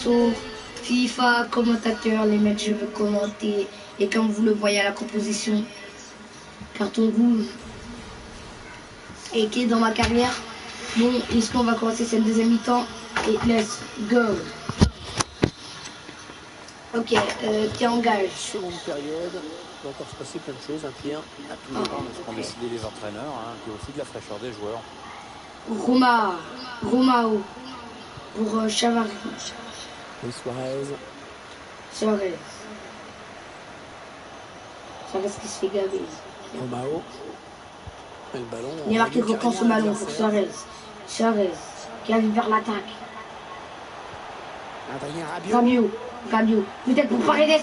sur FIFA, commentateur, les matchs je veux commenter. Et comme vous le voyez à la composition, carton rouge. Et qui est dans ma carrière. Bon, est-ce qu'on va commencer cette deuxième mi-temps? Et let's go. Ok, qui engage? Seconde période, il peut encore se passer plein de choses. Un pied, à tout dépend de ce qu'ont décidé les entraîneurs, hein, puis aussi de la fraîcheur des joueurs. Romao pour Chavarri. Luis Suarez. Suarez qui se fait gaver. Romao. Et le ballon. Neymar qui reprend ce ballon pour Suarez. Suarez qui arrive vers l'attaque. Rabiot. Peut-être pour Paredes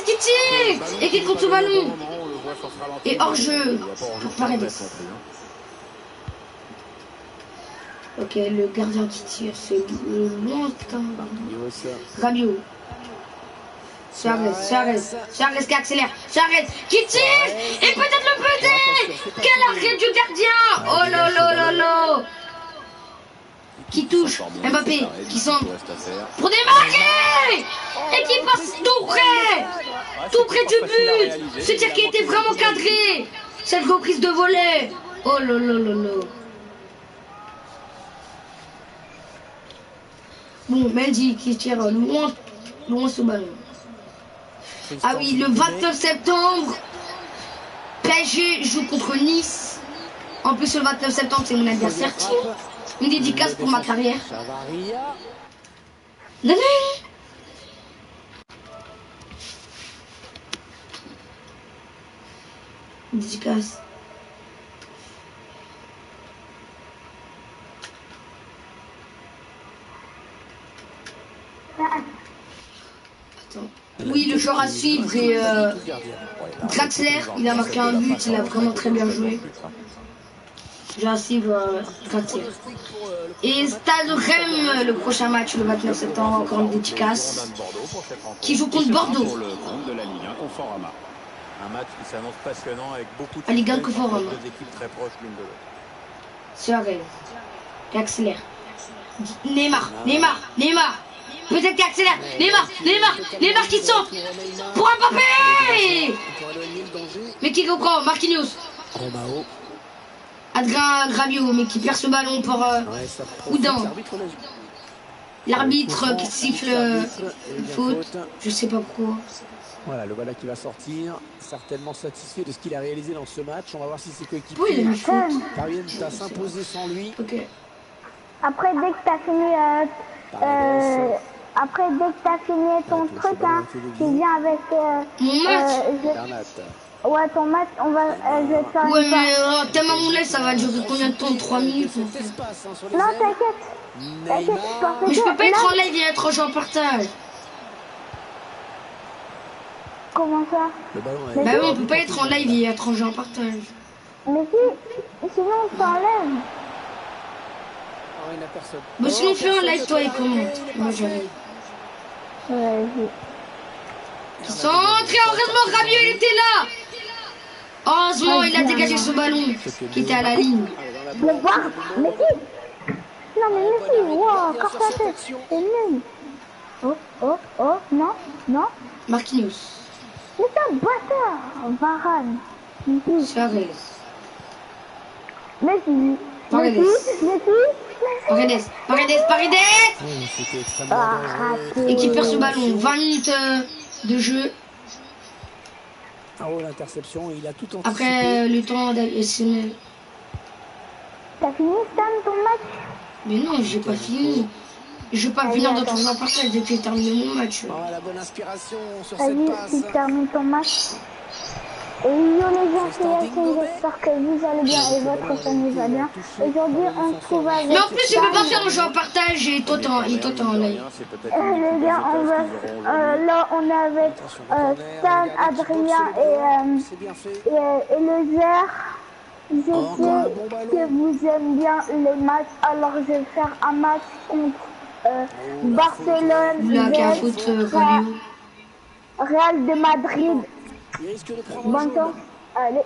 qui tire et qui compte ce ballon. Et hors jeu pour Paredes. Ok, le gardien qui tire, c'est loin. Rabiot. Suarez qui accélère. Suarez qui tire et peut-être le petit. Quel arrêt du gardien. Oh là là là là. Qui touche Mbappé, qui semble pour démarquer et qui passe tout près du but. Ce tir qui était vraiment cadré. Cette reprise de volée. Oh là là là là. Bon, Mendy qui tire loin ce ballon. Ah oui, le 29 septembre, PSG joue contre Nice. En plus, le 29 septembre, c'est mon anniversaire. Une dédicace pour ma carrière. Dédicace. Attends. Oui, le joueur à suivre est Draxler. Il a marqué un but, il a vraiment très bien joué. Je suivre Draxler. Et Stade Rennes, le prochain match le 29 septembre, encore une dédicace. Qui joue contre Bordeaux. Un match qui s'annonce passionnant avec beaucoup de Ligue 1 Conforama. deux équipes très proches l'une de l'autre. Suarez qui accélère. Neymar. Peut-être qui accélère. Neymar qui sort pour Mbappé. Mais qui reprend Marquinhos. Adrien Rabiot, mais qui perd ce ballon pour Oudin. L'arbitre qui siffle faute. Je sais pas pourquoi. Voilà, le voilà qui va sortir, certainement satisfait de ce qu'il a réalisé dans ce match. On va voir si ses coéquipiers parviennent à s'imposer sans lui. Okay. Après, dès que tu as fini, ton truc, hein, tu viens avec mon match. Ouais, ton match, on va je vais te faire ouais, mais tellement mon live, ça va durer combien de temps? 3 minutes en fait. Non, t'inquiète. Mais je peux pas être en live et être en jeu en partage. Comment ça? Bah oui, on peut pas être en live et être en jeu en partage. Mais si, sinon on s'enlève. Bah sinon fais un live toi et commente. Moi j'arrive. Vas-y. Centré, heureusement Rabiot il était là. Heureusement il a dégagé ce ballon qui était à la ligne. Mais voir, mais si. Non mais si, wow, corps sa tête. C'est nul. Oh, non. Marquinhos. Mais c'est un bâtard, Varane. Suarez. Messi. Paredes. Et qui perd ce ballon. 20 minutes de jeu. L'interception, il a tout anticipé. Après le temps d'additionnel. T'as fini Stan ton match? Mais non, j'ai pas fini. Je vais pas venir de ton jeu en partage dès que j'ai terminé mon match. La bonne inspiration sur cette passe. Vas-y, tu termines ton match. Et yo les gens, j'espère que vous allez bien et votre famille va bien. Aujourd'hui, on se trouve avec... Mais en plus, je peux pas faire un jeu en partage et toi t'es en live. Les gars, là, on est avec Stan, Adrien et Lezer. Je sais que vous aimez bien les matchs, alors je vais faire un match contre Barcelone, Real de Madrid. Bon temps, allez.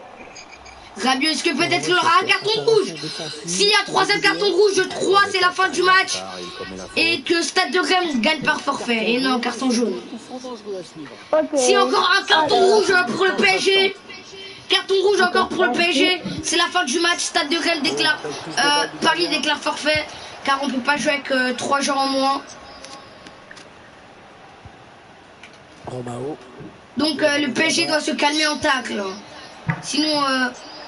Rabiot, est-ce que peut-être il aura un carton rouge? S'il y a 3e carton rouge, je crois c'est la fin du match. Et que Stade de Reims gagne par forfait. Et non, carton jaune. Si encore un carton rouge pour le PSG. Carton rouge encore pour le PSG. C'est la fin du match. Stade de Reims déclare. Paris déclare forfait. Car on ne peut pas jouer avec 3 joueurs en moins. Romao. Donc le PSG doit se calmer en tacle. Sinon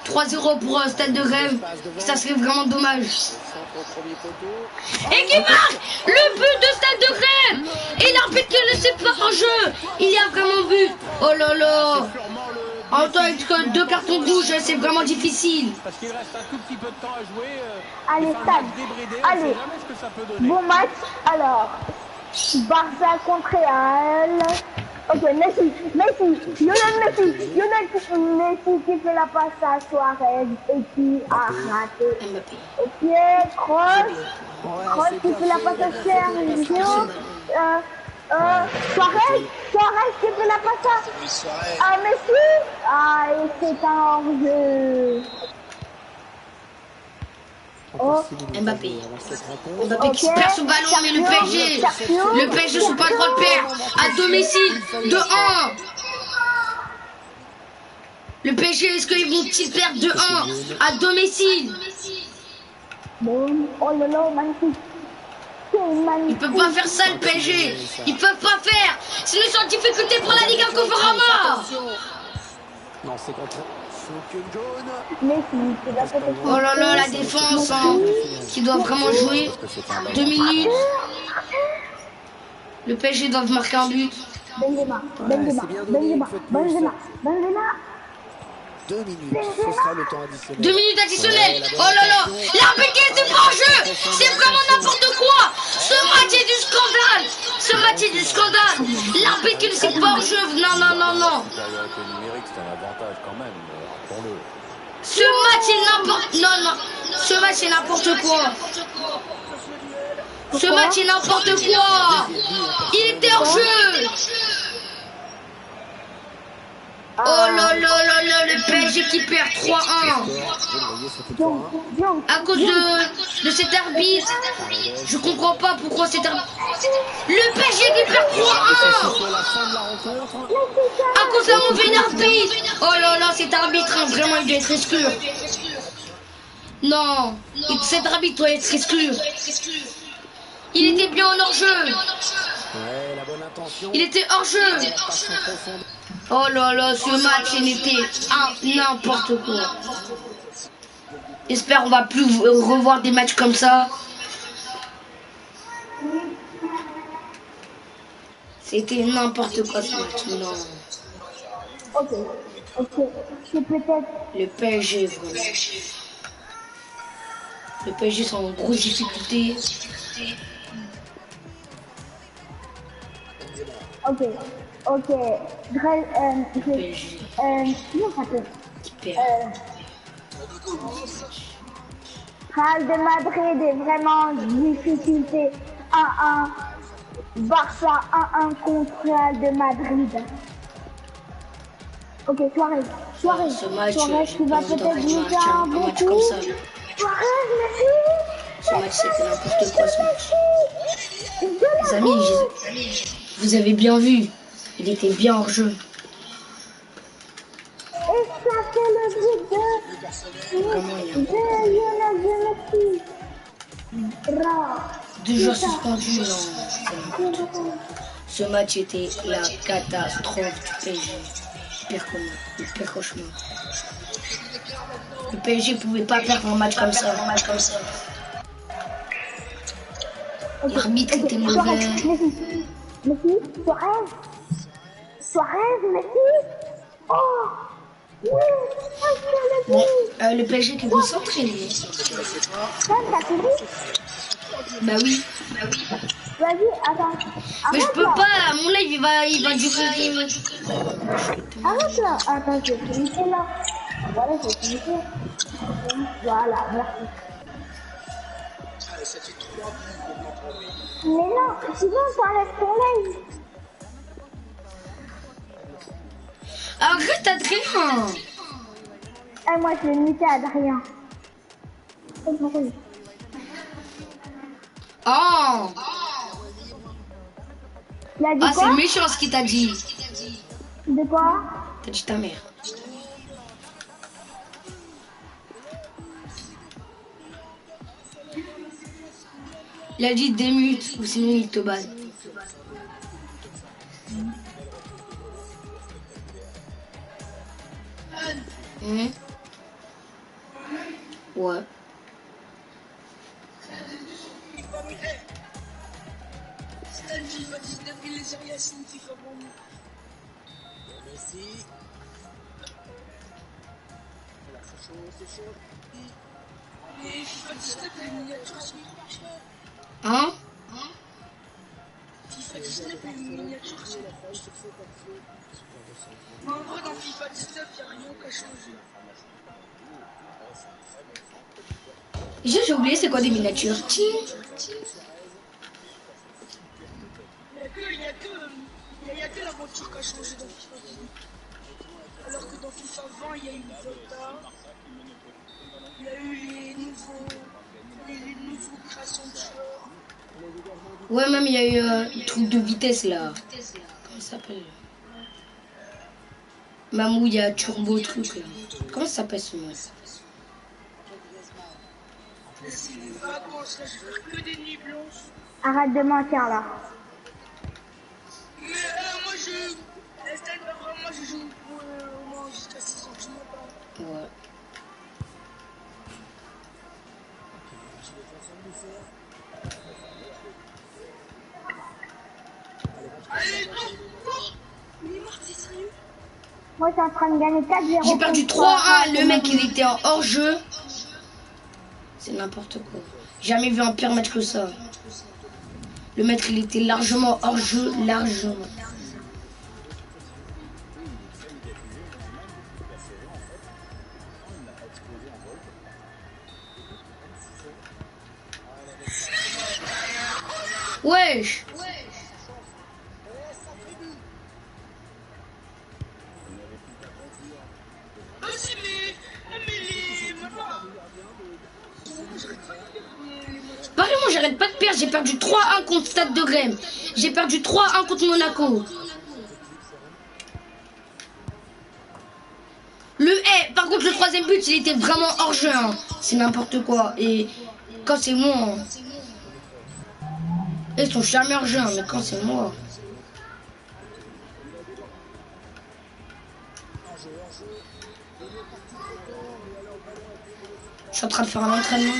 3-0 pour Stade de Reims, ça serait vraiment dommage. Et qui marque le but de Stade de Reims. Et l'arbitre qui ne laisse pas en jeu. Il y a vraiment but. Oh là là. En même temps avec 2 cartons rouges, c'est vraiment difficile. Parce qu'il reste un tout petit peu de temps à jouer. Allez, Stade. Allez. Bon match. Alors, Barça contre Real. Ok, Messi, Lionel Messi qui fait la passe à Suarez et qui a raté. Ok, Kroos qui fait la passe à Sergio. Suarez qui fait la passe à Messi. Ah, et c'est un hors-jeu. Oh. Mbappé qui perd ce ballon, mais le PSG ne sont pas le droit de perdre à domicile de 1. Le PSG, est-ce qu'ils vont-ils perdre de 1 à domicile? Oh là là, magnifique. Ils peuvent pas faire ça, le PSG. Ils peuvent pas faire. Sinon ils sont en difficulté pour la Ligue 1 Conforama. Non, c'est contre. Oh là là, la défense hein, qui doit vraiment jouer. 2 minutes. Le PSG doit marquer un but. Benzema. 2 minutes, ce sera le temps additionnel. 2 minutes additionnelles. Oh là là, l'arbitre qui était pas en jeu. C'est vraiment n'importe quoi. Ce match est du scandale. Ce match est du scandale. L'arbitre qui ne s'est pas en jeu. Non. Ce match est n'importe... Non. Ce match est n'importe quoi. Ce match est n'importe quoi. Il était hors jeu. Oh là là, le PSG qui perd 3-1. À cause de cet arbitre. Je comprends pas pourquoi cet arbitre... Le PSG qui perd 3-1. À cause d'un mauvais arbitre. Oh là là, cet arbitre, hein, vraiment, il doit être exclu. Non, cet arbitre doit être exclu. Il était bien en hors-jeu. Il était hors-jeu. Oh là là, ce match, il était n'importe quoi. J'espère qu'on va plus revoir des matchs comme ça. C'était n'importe quoi ce match, non. Ok, c'est peut-être... Le PSG, vraiment. Le PSG sont en grosse difficulté. Ok. PSG. Comment ça s'appelle? Qui perd. Real de Madrid est vraiment difficulté 1-1. Barça 1-1 contre Real de Madrid. Ok, Suarez. Ce match, Suarez qui va peut-être nous faire un bon coup. Suarez, merci. Ce match, c'était n'importe quoi, ce match. Les amis, vous avez bien vu. Il était bien hors jeu. Et ça fait le but de Lionel Messi. 2 joueurs suspendus, non. Ce match était la catastrophe du PSG. Le pire cauchemar. Le PSG pouvait pas perdre un match comme ça. L'arbitre était mauvais. Messi, Suarez, Messi. Oh, oui, bon, le PSG qui veut s'entraîner. T'as fini? Bah oui. Vas-y, attends. Mais je peux pas, mon live il va durer. Arrête là. Attends, je vais finir là. Voilà, je vais finir. Voilà, merci. Mais non, sinon t'enlèves ton live. Arrête, Adrien. Eh, moi, je l'ai muté Adrien. Oh, Oh. Il a dit Ah, quoi? c'est méchant ce qu'il t'a dit. De quoi? T'as dit ta mère. Il a dit démute ou sinon il te bat. Ouais. Hein? FIFA 19, les miniatures sont proches. Mais en vrai, dans FIFA 19, il n'y a rien qui a changé. J'ai oublié c'est quoi des miniatures. Il n'y a que la voiture qui a changé dans FIFA 19. Alors que dans FIFA 20, il y a eu une Volta. Il y a eu les nouveaux créations de joueurs. Ouais, même il y a eu un truc de vitesse là. Comment ça s'appelle? Même où il y a turbo truc là. Comment ça s'appelle ce mot? C'est des vacances, là, je vais faire que des nuits blanches. Arrête de mentir là. Mais moi vraiment, je joue au moins jusqu'à 6 ans, je m'en bats. Ouais. Allez, il est mort, c'est sérieux? Moi, je suis en train de gagner 4-0. J'ai perdu 3-1. Le mec il était en hors-jeu. C'est n'importe quoi. Jamais vu un pire match que ça. Le maître il était largement hors-jeu, largement. Wesh. Vraiment, j'arrête pas de perdre. J'ai perdu 3-1 contre Stade de Grême. J'ai perdu 3-1 contre Monaco. Par contre, le troisième but, il était vraiment hors-jeu. Hein. C'est n'importe quoi. Et quand c'est moi... Hein. Ils sont jamais hors-jeu, hein, mais quand c'est moi... Je suis en train de faire un entraînement.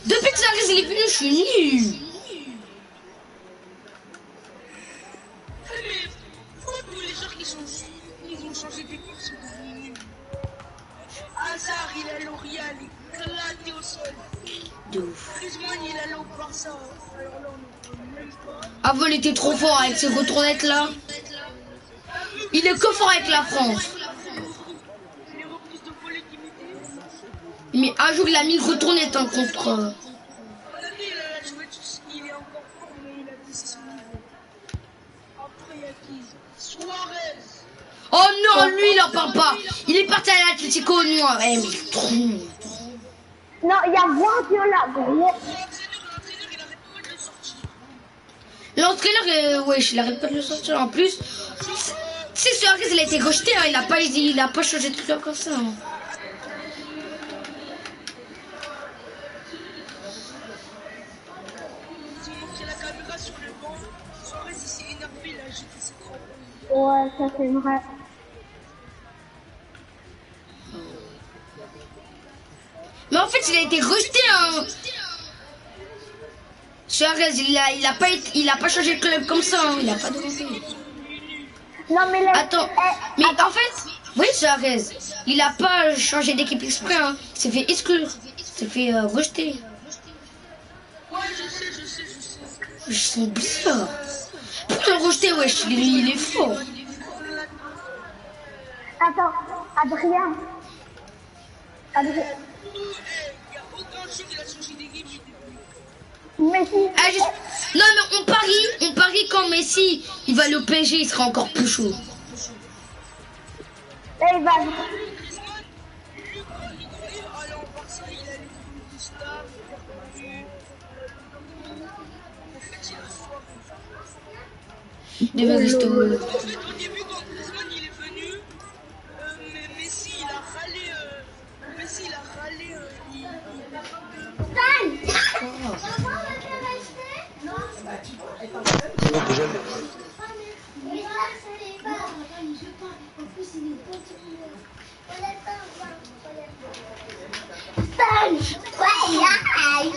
Depuis que ça reste les venus, je suis nul. Tous les joueurs qui sont ils ont changé d'équipe, ils sont devenus nuls. Hazard, il est à L'Oréal, il est éclaté au sol. De ouf. Griezmann, il est allé au Barça. Alors là, on ne peut même pas. Avant, il était trop fort avec ces retournettes là. Il est que fort avec la France. Les reprises de volée limitées. Mais un jour, il a mis une retournette en contre. Il est encore fort, mais il a baissé son niveau. Après, il y a qui? Suarez. Oh non, lui, il en parle pas. Il est parti à l'Atlético, moi. Eh, mais trop. Non, il y a Guardiola. L'entraîneur, il arrête pas de le sortir. L'entraîneur, wesh, il arrête pas de le sortir. En plus, c'est sûr qu'il a été rejeté. Hein. Il a pas changé de club comme ça. Hein. Ils ont montré la caméra sur le banc. Suarez, il s'est énervé, il a jeté ses crampons. Ouais, ça c'est vrai. Mais en fait, il a été rejeté. Hein. Suarez, il a pas changé de club comme ça. Hein. Il a pas demandé. Non, mais les... Attends, mais en fait, oui, Suarez, il a pas changé d'équipe exprès. Hein. Il s'est fait exclure. Il s'est fait rejeter. Ouais, je sais. Je sens bizarre. Pour le rejeter, wesh, il est fort. Attends, Adrien. Il n'y a aucun jeu qui a changé d'équipe. Messi. Ah, non, mais on parie quand Messi il va aller au PSG, il sera encore plus chaud. Là, il va. Alors, Barça, il a les Gustave, en fait, il a soif. Des varistos. En fait, au début, quand Griezmann il est venu, Messi il a râlé. Messi il a râlé.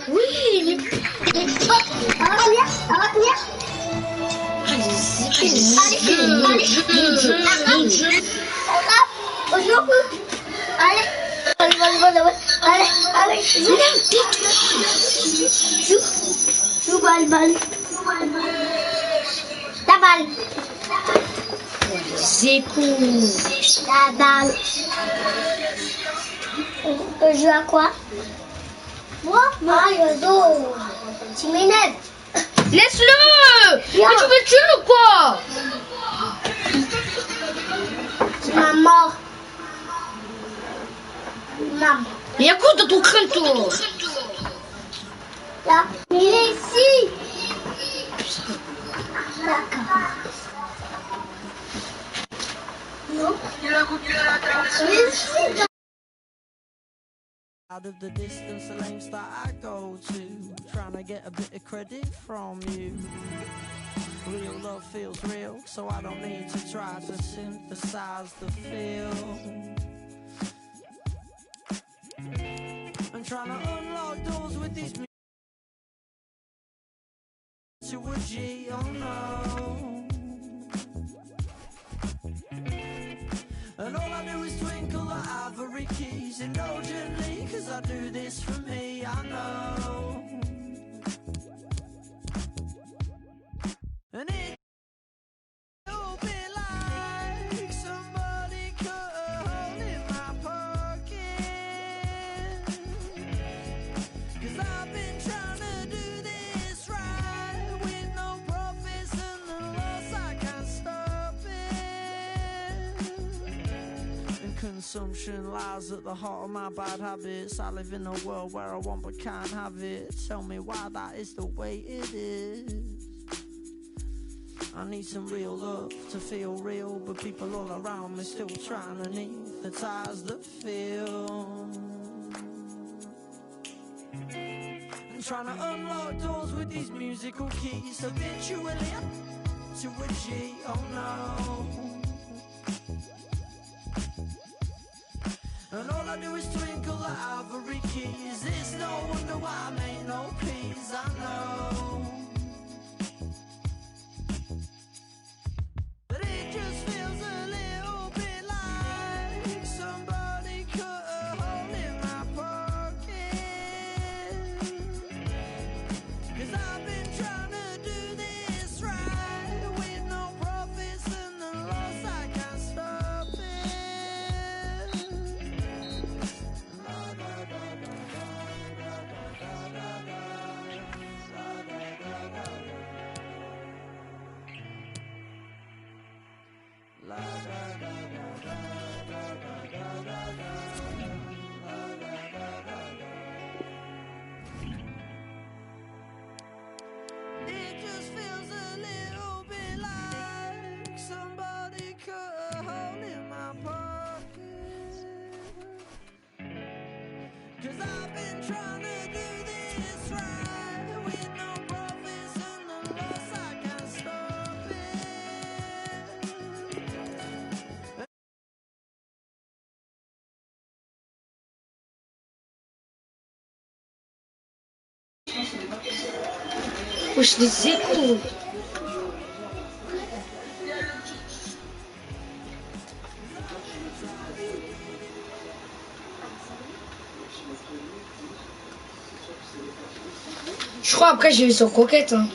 Oui, mais... Joue balle. La balle. C'est cool. La balle. On joue à quoi? Moi? Mario, tu m'énerves. Laisse-le. Mais tu veux le tuer ou quoi? C'est ma mort. Maman. Il y a quoi dans ton crâne, toi? Là, il est ici. D'accord. Non. Il a coupé la table. Out of the distance, the lengths that I go to, trying to get a bit of credit from you. Real love feels real, so I don't need to try to synthesize the feel. I'm trying to unlock doors with these to a G, oh no. And all I do is twinkle the ivory keys indulgently, cause I do this for me, I know. And it'll be like somebody cut a hole in my pocket, cause I've been trying to do this right, with no profits and the loss, I can't stop it. And consumption lies at the heart of my bad habits. I live in a world where I want but can't have it. Tell me why that is the way it is. I need some real love to feel real, but people all around me still trying to anesthetize the feel. And trying to unlock doors with these musical keys, habitually to a G, oh no. And all I do is twinkle the ivory keys. It's no wonder why I make no peace, I know. But it just feels a little bit like somebody cut a hole in my pocket, cause I've been trying to do this right, with no profits and the loss, I can't stop it. It just feels a little bit like somebody cut a hole in my pocket, cause I've been trying to do this right, with no profits and the loss, I can't stop it. Wesh, les échos. Je crois après j'ai vu sur Croquette. Hein.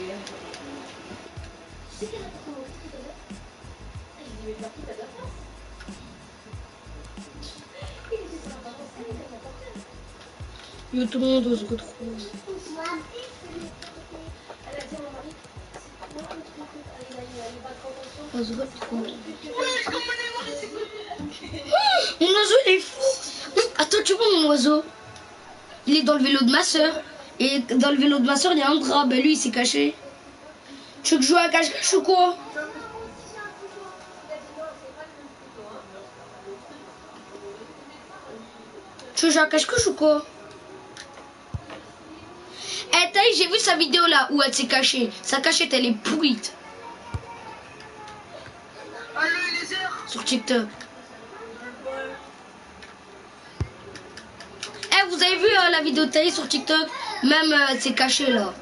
Yo, tout le monde ose retrouver. On se retrouve. Mon oiseau, il est fou. Attends, tu vois mon oiseau? Il est dans le vélo de ma soeur. Et dans le vélo de ma soeur, il y a un drap. Ben lui, il s'est caché. Tu veux que je joue à cache-cache ou quoi? Tu veux jouer à cache-cache ou quoi? Eh, Taï, j'ai vu sa vidéo là où elle s'est cachée. Sa cachette, elle est pourrite. Sur TikTok. Eh, vous avez vu la vidéo de Taï sur TikTok? Même elle s'est cachée là.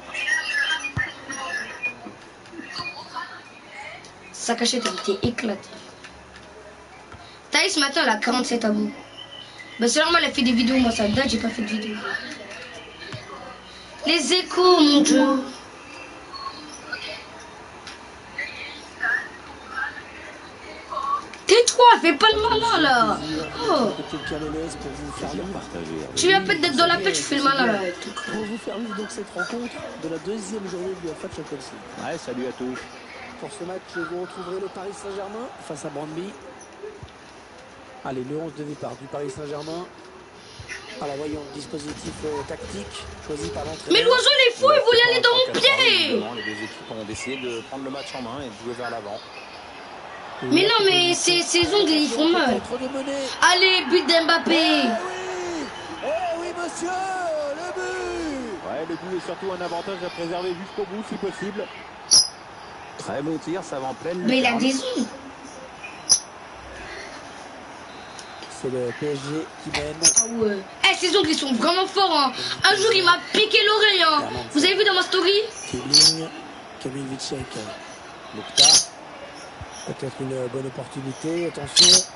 Sa cachette, elle était éclatée. Taï, ce matin, elle a 47 abos. Bah, c'est normal, elle fait des vidéos. Moi, ça date, j'ai pas fait de vidéo. Les échos, mon Dieu. Tais-toi, fais pas le malin là. Oh. Tu viens peut-être d'être dans la paix, tu fais le malin là. Pour vous faire vivre donc cette rencontre de la deuxième journée du UEFA Champions League. Ouais, salut à tous. Pour ce match, vous retrouverez le Paris Saint-Germain face à Brøndby. Allez, le 11 de départ du Paris Saint-Germain. Alors voyons le dispositif tactique choisi par l'entraîneur. Mais l'oiseau il est fou, il voulait aller dans mon pied. Les deux équipes ont décidé de prendre le match en main et de jouer vers l'avant. Mais non, mais ses ongles ils font mal. Allez, but d'Mbappé. Eh oui, monsieur, le but. Ouais, le but est surtout un avantage à préserver jusqu'au bout si possible. Très bon tir, ça va en pleine lucarne. Mais il a des ongles. C'est le PSG qui mène. Ah ouais. Eh, ses ongles ils sont vraiment forts. Hein. Un jour il m'a piqué l'oreille. Hein. Vous avez vu dans ma story? Keeling, Kamil Vicek, Mokhtar. Peut-être une bonne opportunité. Attention.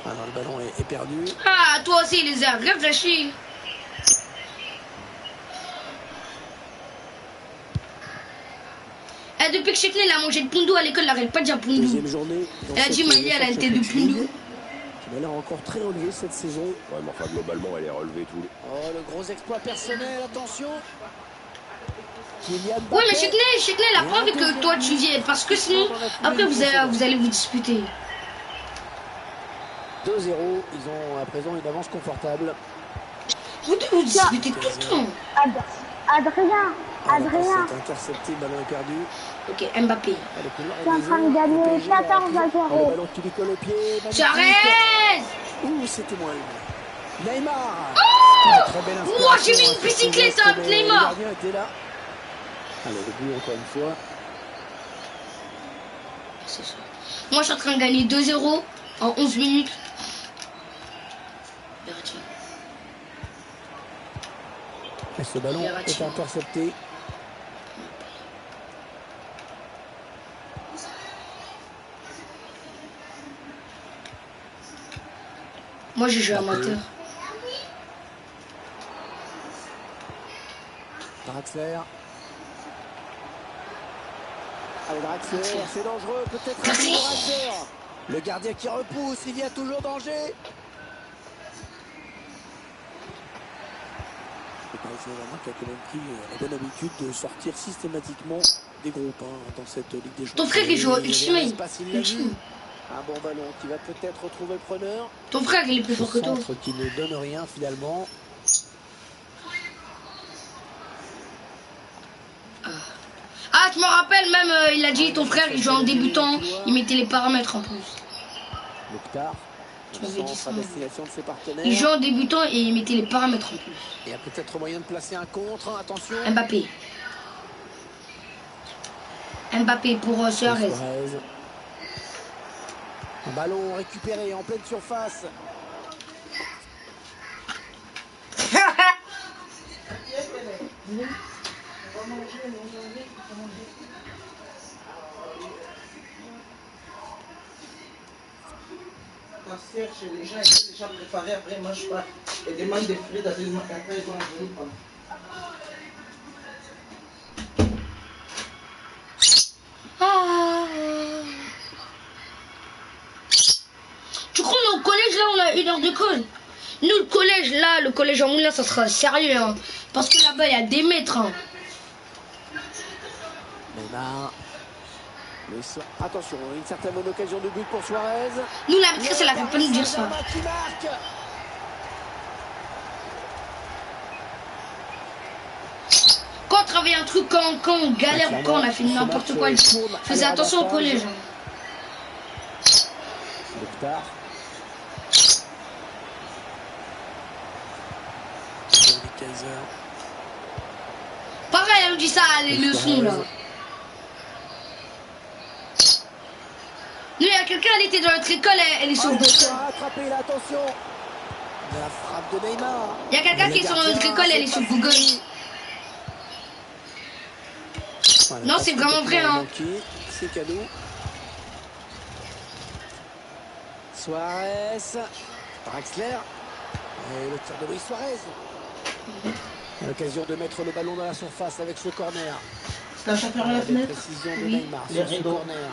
Ah non, le ballon est perdu. Ah, toi aussi les airs, réfléchis. Eh, depuis que Chekne a mangé de Poundou à l'école, elle n'arrête pas de dire Poundou. Deuxième journée. Elle a dit Maïlia, elle a été de Poundou. Elle a l'air encore très relevée cette saison. Ouais, mais enfin, globalement, elle est relevée tout. Oh, le gros exploit personnel, attention. Ouais, mais Chekne, elle a pas envie que toi tu viennes. Parce que sinon, après vous allez vous disputer. 2-0, ils ont à présent une avance confortable. Vous devez vous disputer tout le temps. Adrien. C'est intercepté, le ballon est perdu. Ok, Mbappé. Tu es en train de gagner 14 à 0. Le ballon qui lui colle au pied. J'arrête. Ouh, c'était moins. Neymar. Oh, très belle moi j'ai mis une bicyclette à Neymar. Le gardien était là. Allez, le but encore une fois. C'est ça. Moi je suis en train de gagner 2-0 en 11 minutes. Et ce ballon est intercepté. Moi j'ai joué amateur. Draxler. Allez, Draxler, c'est dangereux, peut-être un Draxler. Le gardien qui repousse, il y a toujours danger. Le Paris Saint-Germain qui a quand même pris la bonne habitude de sortir systématiquement des groupes dans cette Ligue des Champions. Ton frère il joue au Ultimate. Un bon ballon qui va peut-être retrouver le preneur. Ton frère il est plus fort que toi. Centre qui ne donne rien finalement. Ah, tu me rappelles même, il a dit ton frère il joue en débutant, il mettait les paramètres en plus. Mokhtar. Tu m'avais dit ça. Destination de ses partenaires. Il joue en débutant et il mettait les paramètres en plus. Il y a peut-être moyen de placer un contre, attention. Mbappé. Mbappé pour Suarez. Un ballon récupéré en pleine surface. Chez les gens, ils déjà préparés après moi je pars et demande des fruits dans une matin, ils vont venir prendre. Tu crois nous au collège là on a 1 heure de colle? Nous le collège là, le collège en Moulin ça sera sérieux hein. Parce que là-bas il y a des maîtres hein. Neymar. Mais attention, une certaine bonne occasion de but pour Suarez. Nous, l'arbitre, elle a fait pas nous dire ça. Qui marque. Quand on travaille un truc, quand on galère ou quand on a fait n'importe quoi, faisais attention au collège. Mokhtar. Kaiser. Pareil, on dit ça, les leçons là. Nous, il y a quelqu'un, elle était dans notre école, elle est sur le attrapé, là, attention. La frappe de Neymar. Il y a quelqu'un qui est sur notre école, elle est sur Google. Voilà, non, c'est vraiment vrai, hein. C'est cadeau. Suarez. Draxler. Et le tir de Luis Suarez. L'occasion de mettre le ballon dans la surface avec ce corner. C'est un champion à la fenêtre. Précision de Neymar sur ce corner.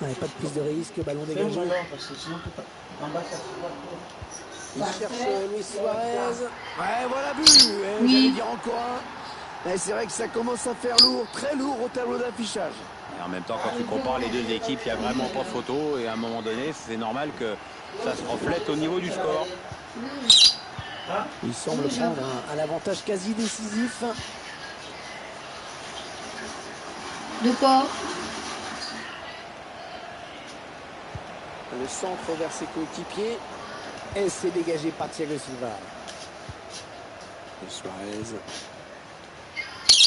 Ouais, pas de prise de risque, ballon dégagé. Parce que sinon, en bas, ça se voit. Il cherche Luis Suarez. Ouais, voilà, but. Oui. J'allais dire encore un. C'est vrai que ça commence à faire lourd, très lourd au tableau d'affichage. Et en même temps, quand tu compares les deux équipes, il n'y a vraiment pas photo. Et à un moment donné, c'est normal que ça se reflète au niveau du score. Il semble prendre un avantage quasi décisif. De quoi? Le centre vers ses coéquipiers. Et c'est dégagé par Thiago Silva. Et Suarez.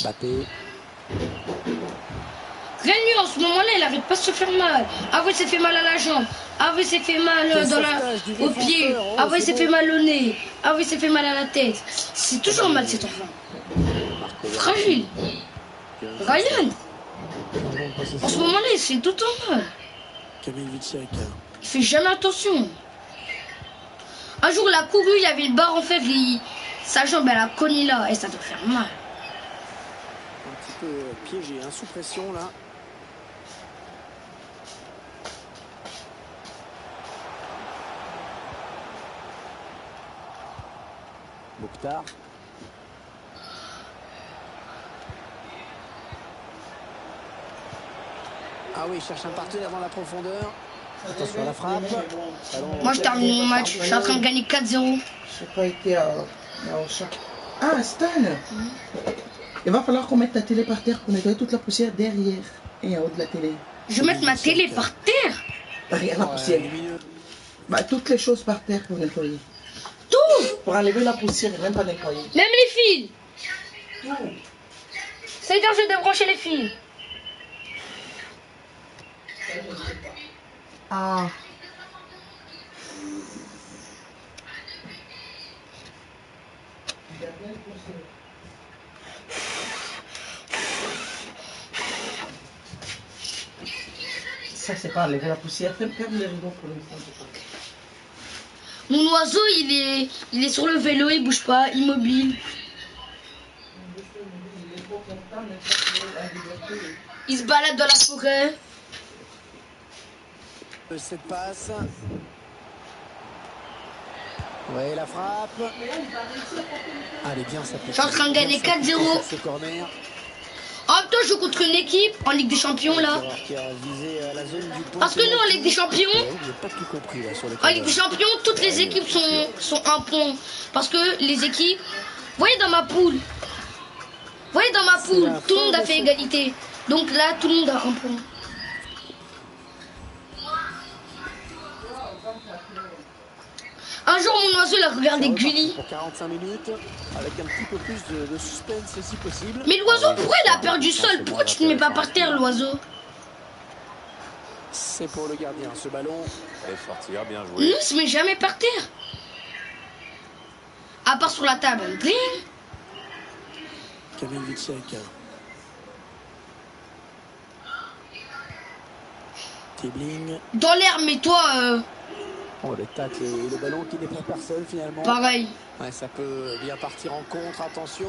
Mbappé. Rien lui en ce moment-là, il arrête pas de se faire mal. Avant, il s'est fait mal à la jambe. Avant, il s'est fait mal au pied. Avant, il s'est fait mal au nez. Avant, il s'est fait mal à la tête. C'est toujours mal cet enfant. Fragile. Ryan. En ce moment-là, il se fait tout le temps mal. Il fait jamais attention. Un jour, il a couru, il y avait le bar en fer, sa jambe, elle a cogné là, et ça doit faire mal. Un petit peu piégé, hein, sous pression là. Mokhtar. Ah oui, il cherche un partenaire dans la profondeur. Attention à la frappe. Moi, je termine mon match. Je suis en train de gagner 4-0. Je n'ai pas été au champ. Ah, Stan! Il va falloir qu'on mette ta télé par terre pour nettoyer toute la poussière derrière et en haut de la télé. Je vais mettre ma télé par terre. Derrière la poussière. Bah, toutes les choses par terre pour nettoyer. Tout. Pour enlever la poussière et même pas nettoyer. Même les fils. Ça veut dire que je vais débrancher les fils. Ah. Ça, c'est pas enlever la poussière. Ferme les rideaux pour l'instant. Mon oiseau, il est sur le vélo, il bouge pas, immobile. Il se balade dans la forêt. Cette passe. Ouais, la frappe. Allez, bien, ça peut. Je suis en train de gagner 4-0. Ce corner. En même temps, je joue contre une équipe en Ligue des Champions là. Parce que nous, en Ligue des Champions, en Ligue des Champions, toutes les équipes sont un point. Parce que les équipes, vous voyez dans ma poule, tout le monde a fait égalité. Donc là, tout le monde a un point. Un jour, mon oiseau, il a regardé Gulli. Pour 45 minutes, avec un petit peu plus de suspense si possible. Mais l'oiseau, pourquoi il a perdu sol? Pourquoi tu ne mets pas par terre, l'oiseau? C'est pour le gardien, ce ballon. Allez sortir, bien joué. Nous, il se met jamais par terre. À part sur la table. Dring. Kamil Witschek. Tibling. Dans l'air, mais toi... Oh, le tacle et le ballon qui n'est pas personne finalement. Pareil. Ouais, ça peut bien partir en contre, attention.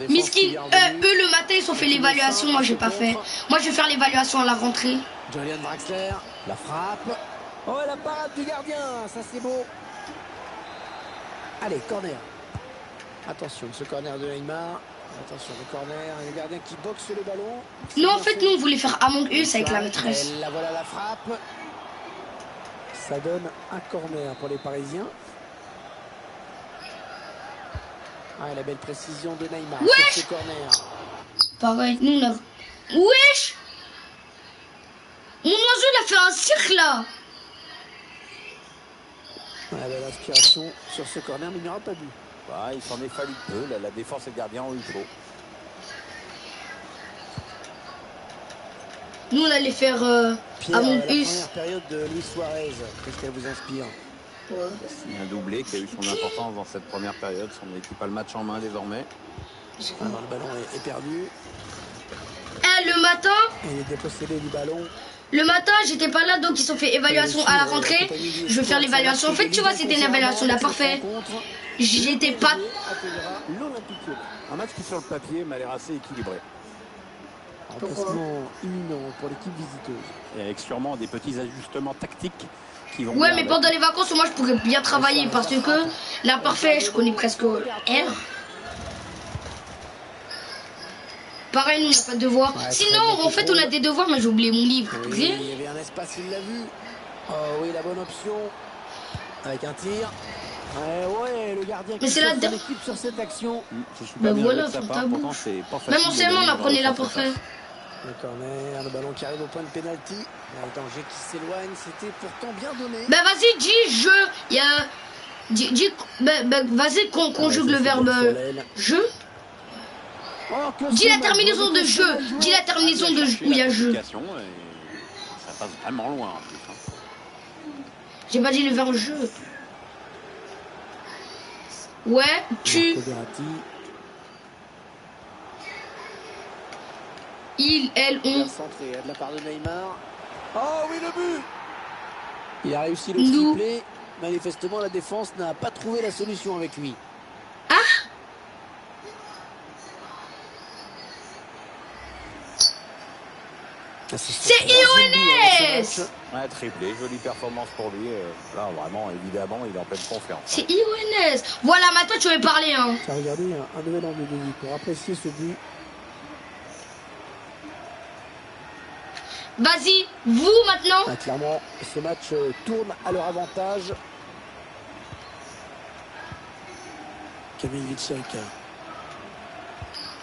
Miskin, eux le matin ils ont fait l'évaluation, moi j'ai pas fait. Moi je vais faire l'évaluation à la rentrée. Julian Draxler, la frappe. Oh, la parade du gardien, ça c'est beau. Allez, corner. Attention, ce corner de Neymar. Attention, le corner, le gardien qui boxe le ballon. Non, en fait, nous, on voulait faire Among Us avec la maîtresse. La voilà la frappe. Ça donne un corner pour les Parisiens. Ah, la belle précision de Neymar Wesh sur ce corner. Pareil, nous, on a... Wesh! Mon oiseau, il a fait un cirque, là. La belle aspiration sur ce corner, mais il n'y aura pas but. Bah, il s'en est fallu peu. La défense et le gardien ont eu chaud. Nous, on allait faire Pierre, Among la Us. première période de Luis Suarez, qu'est-ce qu'elle vous inspire? Un doublé qui a eu son importance dans cette première période. Son équipe a le match en main désormais. Alors, le ballon est perdu. Eh, le matin, Il est dépossédé du ballon. j'étais pas là, donc ils ont fait évaluation à la rentrée. Je vais faire l'évaluation. En fait, tu vois, c'était une évaluation là, parfait. J'étais pas... Un match qui, sur le papier, m'a l'air assez équilibré. Remplacement imminent pour l'équipe visiteuse. Et avec sûrement des petits ajustements tactiques qui vont... Ouais, mais pendant les vacances, moi, je pourrais bien travailler parce que l'imparfait, je connais presque R. Pareil, nous, on n'a pas de devoirs. Ouais, Sinon, en fait, on a des devoirs, mais j'ai oublié mon livre. Oui, il y avait un espace, il l'a vu. Oh oui, la bonne option. Avec un tir. Ouais, le gardien Mais qui c'est la sauve son équipe sur cette action. Je suis Bah pas bien voilà, avec sa faut part, tabou. pourtant c'est pas facile. Même en CM1, on apprenait l'imparfait. Le corner, le ballon qui arrive au point de pénalty. Le danger qui s'éloigne, c'était pourtant bien donné. Bah vas-y, dis je. Il y a... vas-y, conjugue le verbe je. Oh, Dis la terminaison de jeu. Dis la terminaison de où il y a jeu. Ça passe vraiment loin en plus. J'ai pas dit le verbe jeu. Ouais, tu. Marco Verratti. Il, elle, on. Centré de la part de Neymar. Oh oui, le but. Il a réussi le Nous. triplé. Manifestement, la défense n'a pas trouvé la solution avec lui. Ah, c'est IONS. Ouais, triplé, jolie performance pour lui. Là, vraiment, évidemment, il est en pleine confiance. C'est IONS. Voilà, maintenant tu veux parler, hein. Ça, regardez, un nouvel angle de vue pour apprécier ce but. Vas-y, vous maintenant. Ah, clairement, ce match tourne à leur avantage. Kamil Vicek.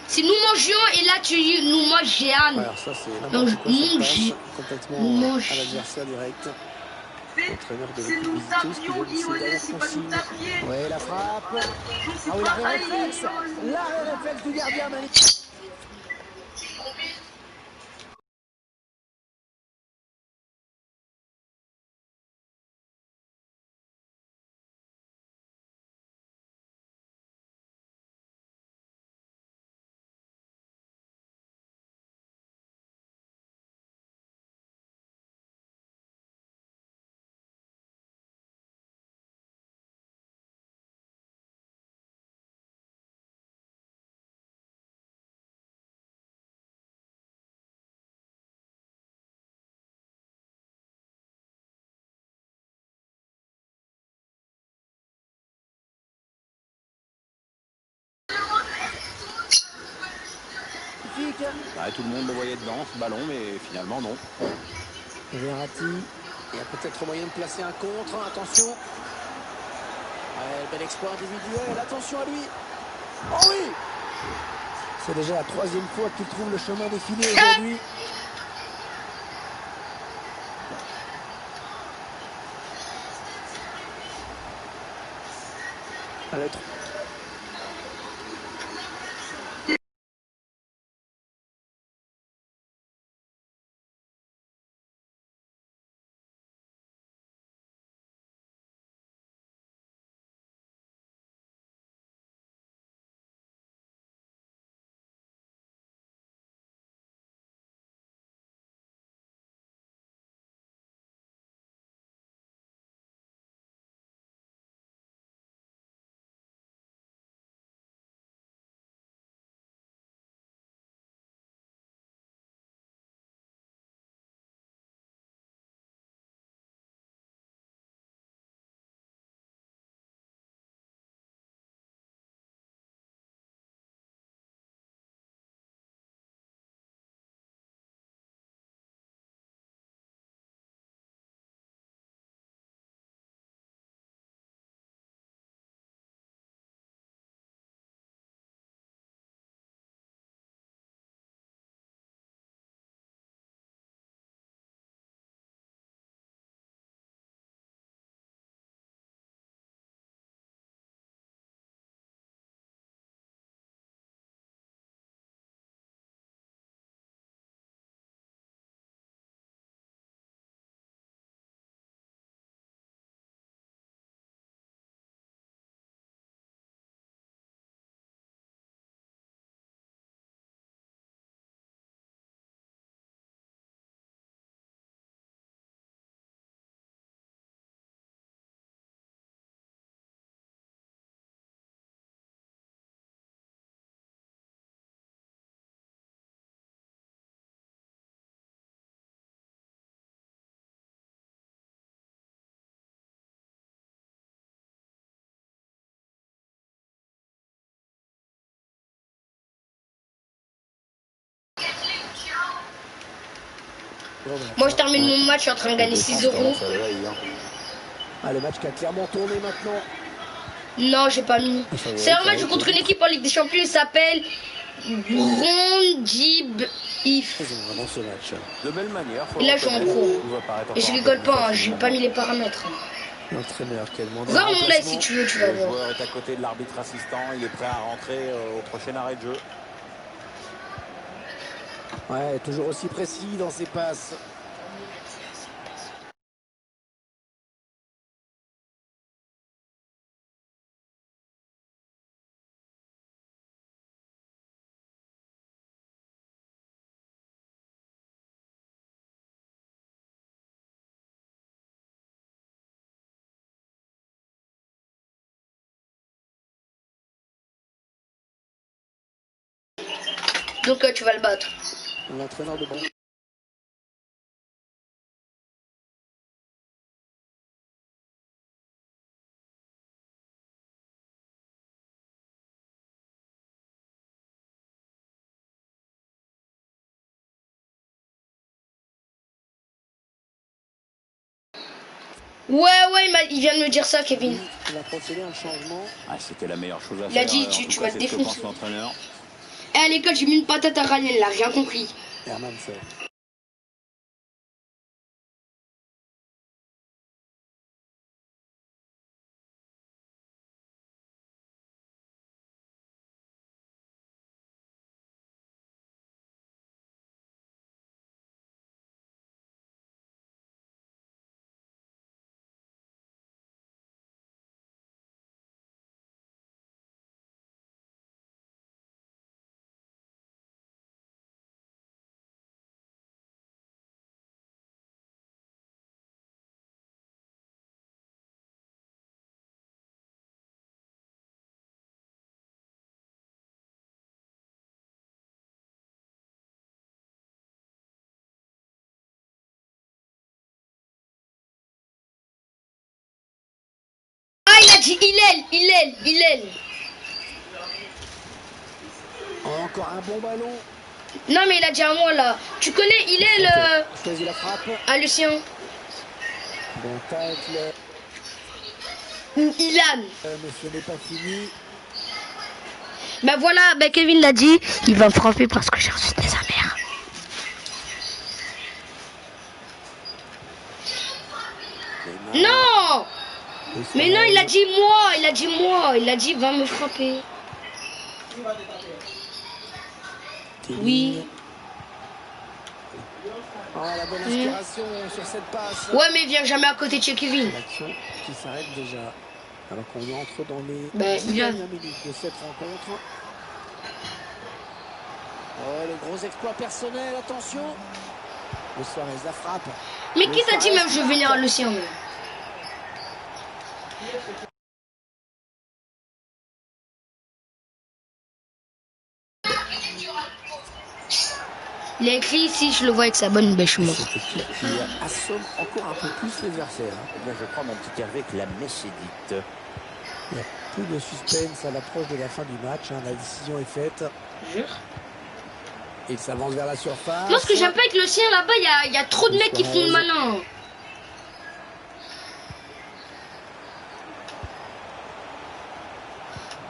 Si nous mangions et là tu nous manges Jeanne. Alors ça, c'est Non, n'importe quoi, cette mange. passe, complètement Mange. à l'adversaire direct. L'entraîneur de C'est l'équipe nous visiteuse qui tapions, donne ses dernières c'est pas nous consignes. tapier. Ouais, la frappe. Je Ah suis oui, pas l'arrêt taillé, réflexe. Johnny. L'arrêt réflexe du gardien, magnifique. Ouais, tout le monde le voyait dedans, ce ballon, mais finalement, non. Verratti. Il y a peut-être moyen de placer un contre. Attention. Ouais, bel exploit individuel. Attention à lui. Oh oui. C'est déjà la troisième fois qu'il trouve le chemin défilé aujourd'hui. Allez, Moi, je termine mon match, je suis en train de gagner 6 euros. Ah, le match qui a clairement tourné maintenant. Non, j'ai pas mis. C'est un match contre une équipe en Ligue des Champions, il s'appelle Brondib If. Ils ont vraiment ce match. De belle manière. Et là, je joue en pro. Et je rigole pas, hein, j'ai pas mis les paramètres. L'entraîneur qui a demandé. Regarde mon live si tu veux, tu vas Le voir. joueur est à côté de l'arbitre assistant. Il est prêt à rentrer au prochain arrêt de jeu. Ouais, toujours aussi précis dans ses passes. Donc tu vas le battre. L'entraîneur de bon. Ouais, il vient de me dire ça, Kevin. Il a procédé à un changement. Ah, c'était la meilleure chose à Il faire. a dit, En tu tout vas cas, te c'est ce que défoncer. pense l'entraîneur. Et à l'école, j'ai mis une patate à Ryan, il a rien compris. Hermansen. Ah, il a dit Hillel. Encore un bon ballon. Non, mais il a dit à moi là. Tu connais Hillel Choisit la frappe. à Lucien Bon tacle. ou Ilan. Mais ce n'est pas fini. Ben voilà, ben Kevin l'a dit. Il va me frapper parce que j'ai reçu des amers. Non. Mais non, il a dit moi. Il a dit va me frapper. Oui. Oh, la bonne inspiration sur cette passe. Ouais, mais il vient jamais à côté de chez Kevin. L'action qui s'arrête déjà. Alors qu'on entre dans les Ben, dernières minutes de cette rencontre. Oh, le gros exploit personnel, attention. Le Suarez la frappe. Mais qui t'a dit même je vais venir à Lucien même. Il a écrit ici, je le vois avec sa bonne bêche Cette morte. équipe qui assomme encore un peu plus les adversaires. Eh bien, je crois, mon petit Hervé, que la messe est dite. Il n'y a plus de suspense à l'approche de la fin du match. La décision est faite. Il s'avance vers la surface. Moi, ce que j'aime pas avec le sien là-bas, il y a trop de mecs qui font le malin.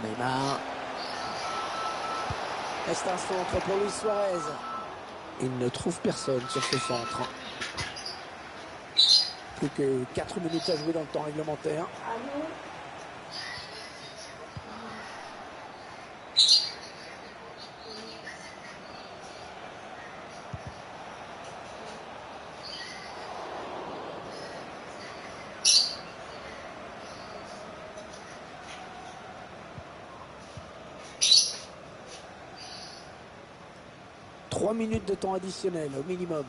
Neymar. Reste un centre pour Luis Suarez. Il ne trouve personne sur ce centre. Plus que 4 minutes à jouer dans le temps réglementaire. Trois minutes de temps additionnel au minimum.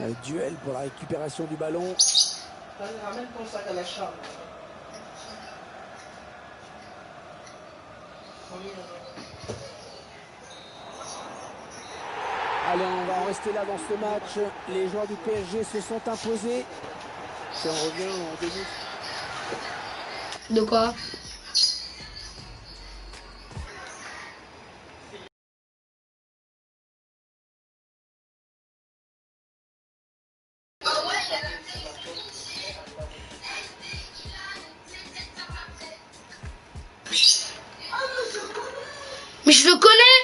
Un duel pour la récupération du ballon. Ramène ton sac à la chambre. Allez, on va en rester là dans ce match. Les joueurs du PSG se sont imposés. Si on revient en demi. De quoi? Mais je le connais.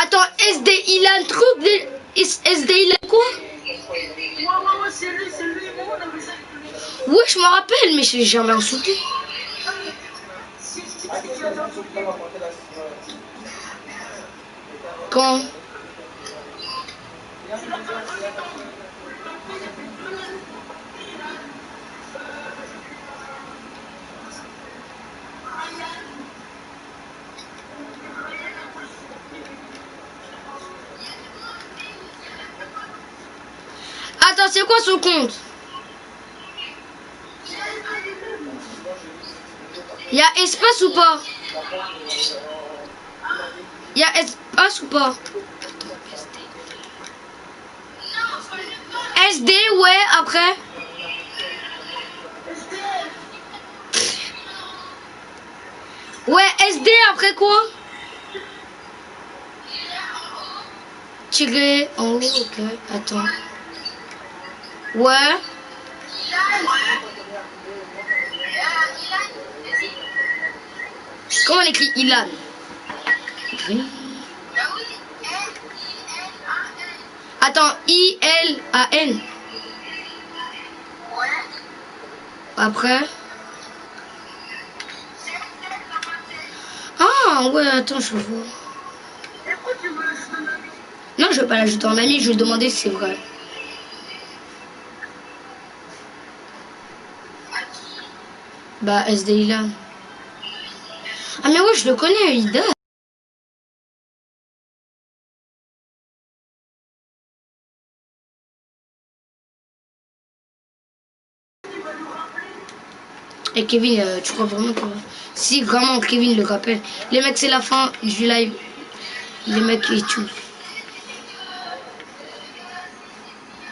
Attends, SD, il a un truc de... SD, il a quoi? Ouais, c'est lui, moi, on avait ça avec lui. Ouais, je me rappelle, mais je l'ai jamais insulté. Quand? Attends, c'est quoi son compte? Il y a espace ou pas? Il y a espace ou pas? SD, ouais, après. Ouais, SD, après quoi? Tiré en haut, ok, attends. Ouais. Comment on écrit Ilan? Attends, I-L-A-N. Après. Ah ouais, attends, je vois. Non, je veux pas l'ajouter en ami, je vais demander si c'est vrai. Bah, SD Ilan. Ah mais ouais, je le connais, Ida. Et Kevin, tu crois vraiment que... Si, vraiment, Kevin le rappelle. Les mecs, c'est la fin du live. Les mecs, ils tuent.